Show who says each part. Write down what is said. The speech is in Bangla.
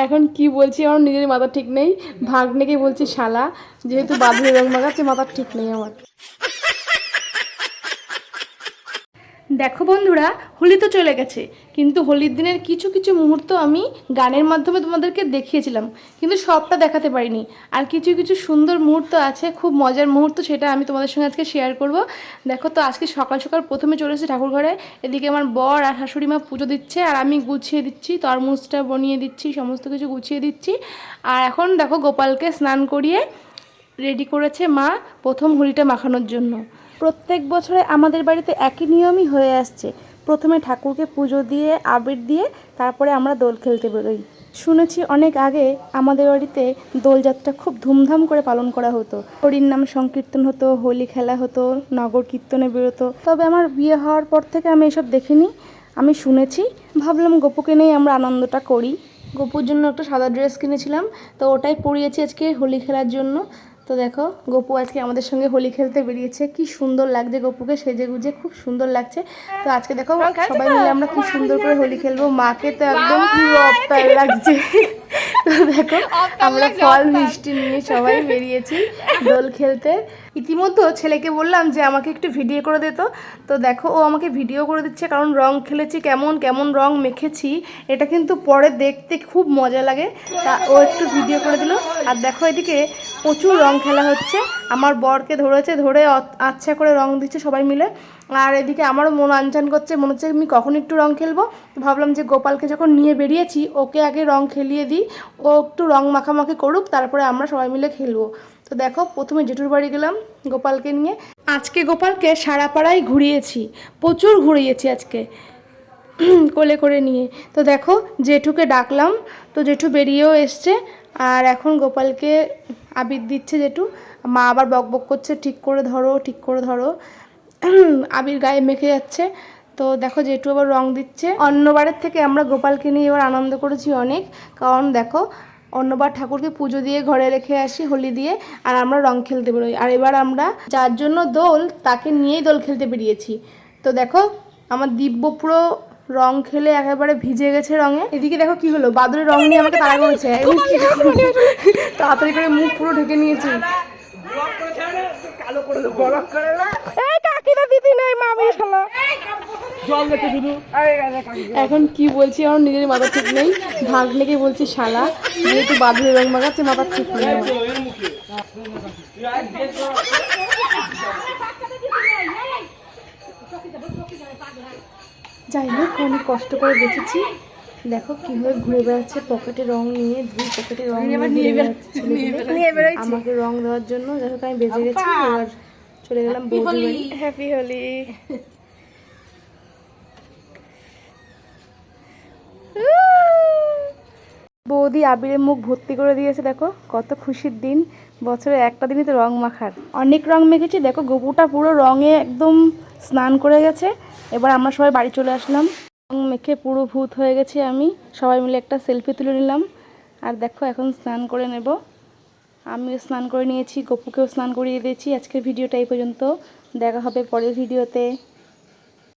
Speaker 1: এখন কি বলছি আমার নিজের মাথা ঠিক নেই। ভাগ্নেকে বলছি শালা, যেহেতু বাঁধুরে রং মাখাচ্ছে, মাথার ঠিক নেই আমার। দেখো বন্ধুরা, হোলি তো চলে গেছে, কিন্তু হোলির দিনের কিছু কিছু মুহূর্ত আমি গানের মাধ্যমে তোমাদেরকে দেখিয়েছিলাম, কিন্তু সবটা দেখাতে পারিনি। আর কিছু কিছু সুন্দর মুহূর্ত আছে, খুব মজার মুহূর্ত, সেটা আমি তোমাদের সঙ্গে আজকে শেয়ার করব। দেখো তো, আজকে সকাল সকাল প্রথমে চলে এসেছি ঠাকুর ঘরে। এদিকে আমার বর আর শাশুড়ি মা পুজো দিচ্ছে, আর আমি গুছিয়ে দিচ্ছি, তরমুজটা বনিয়ে দিচ্ছি, সমস্ত কিছু গুছিয়ে দিচ্ছি। আর এখন দেখো, গোপালকে স্নান করিয়ে রেডি করেছে মা প্রথম হোলিটা মাখানোর জন্য। প্রত্যেক বছরে আমাদের বাড়িতে একই নিয়মই হয়ে আসছে, প্রথমে ঠাকুরকে পুজো দিয়ে আবির দিয়ে তারপরে আমরা দোল খেলতে বেরোই। শুনেছি অনেক আগে আমাদের বাড়িতে দোলযাত্রা খুব ধুমধাম করে পালন করা হতো, হরির নাম সংকীর্তন হতো, হোলি খেলা হতো, নগর কীর্তনে বেরোতো। তবে আমার বিয়ে হওয়ার পর থেকে আমি এসব দেখিনি, আমি শুনেছি। ভাবলাম গপুকে নিয়ে আমরা আনন্দটা করি। গপুর জন্য একটা সাদা ড্রেস কিনেছিলাম, তো ওটাই পরিয়েছি আজকে হোলি খেলার জন্য। তো দেখো, গপু আজকে আমাদের সঙ্গে হোলি খেলতে বেরিয়েছে, কি সুন্দর লাগছে গপুকে সেজে গুজে, খুব সুন্দর লাগছে। তো আজকে দেখো সবাই মিলে আমরা কি সুন্দর করে হোলি খেলবো, মাকে তো একদম পুরো অপ্তাল লাগছে। তো দেখো, আমরা ফল মিষ্টি নিয়ে সবাই বেরিয়েছি দোল খেলতে। ইতিমধ্যে ছেলেকে বললাম যে আমাকে একটু ভিডিও করে দিত, তো দেখো ও আমাকে ভিডিও করে দিচ্ছে, কারণ রং খেলেছি, কেমন কেমন রং মেখেছি এটা কিন্তু পরে দেখতে খুব মজা লাগে। তা ও একটু ভিডিও করে দিল। আর দেখো, এদিকে প্রচুর রং খেলা হচ্ছে, আমার বরকে ধরেছে, ধরে আচ্ছা করে রং দিচ্ছে সবাই মিলে। আর এদিকে আমারও মন আনচান করছে, মনে হচ্ছে আমি কখন একটু রং খেলবো। ভাবলাম যে গোপালকে যখন নিয়ে বেরিয়েছি, ওকে আগে রং খেলিয়ে দিই, ও একটু রং মাখামাখি করুক, তারপরে আমরা সবাই মিলে খেলবো। তো দেখো, প্রথমে জেঠুর বাড়ি গেলাম গোপালকে নিয়ে। আজকে গোপালকে সারা পাড়ায় ঘুরিয়েছি, প্রচুর ঘুরিয়েছি আজকে কোলে করে নিয়ে। তো দেখো, জেঠুকে ডাকলাম, তো জেঠু বেরিয়েও এসছে। আর এখন গোপালকে আবির দিচ্ছে জেঠু। মা আবার বক বক করছে, ঠিক করে ধরো, ঠিক করে ধরো। আবির গায়ে মেখে যাচ্ছে। তো দেখো, জেঠু আবার রং দিচ্ছে। অন্যবারের থেকে আমরা গোপালকে নিয়ে এবার আনন্দ করেছি অনেক, কারণ দেখো, অন্যবার ঠাকুরকে পুজো দিয়ে ঘরে রেখে আসি হোলি দিয়ে, আর আমরা রং খেলতে বেরোই। আর এবার আমরা যার জন্য দোল, তাকে নিয়েই দোল খেলতে বেরিয়েছি। তো দেখো, আমার দিব্য পুরো রং খেলে একেবারে ভিজে গেছে রঙে। এদিকে দেখো কি হলো, বাদুড়ের রং নিয়ে আমাকে তাড়া করেছে, এবার কি তাড়াতাড়ি করে মুখ পুরো ঢেকে নিয়েছি। এখন কি বলছি আমার নিজের মাথা ঠিক নেই। ভাগ্নেকে বলছি শালা, যেহেতু বাদুড়ের রং মাখাচ্ছে, মাথার ঠিক নেই আমার। যাই হোক, অনেক কষ্ট করে বেঁচেছি। দেখো কিভাবে ঘুরে বেড়াচ্ছে পকেটে রং নিয়ে, দুই পকেটে রং নিয়ে ঘুরে বেড়াচ্ছে ছেলেগুলো আমাকে রং দেওয়ার জন্য। যাই হোক, আমি বেঁচে গেছি। এবার চলে গেলাম বৌদি বাড়ি। হ্যাপি হোলি। বৌদি আবিরের মুখ ভর্তি করে দিয়েছে, দেখো কত খুশির দিন, বছরে একটা দিনই তো রং মাখার। অনেক রং মেখেছি, দেখো গপুটা পুরো রঙে একদম স্নান করে গেছে। এবার আমরা সবাই বাড়ি চলে আসলাম, রং মেখে পুরো ভূত হয়ে গেছি আমি। সবাই মিলে একটা সেলফি তুলে নিলাম। আর দেখো, এখন স্নান করে নেব। আমিও স্নান করে নিয়েছি, গপুকেও স্নান করিয়ে দিয়েছি। আজকের ভিডিওটা এই পর্যন্ত, দেখা হবে পরের ভিডিওতে।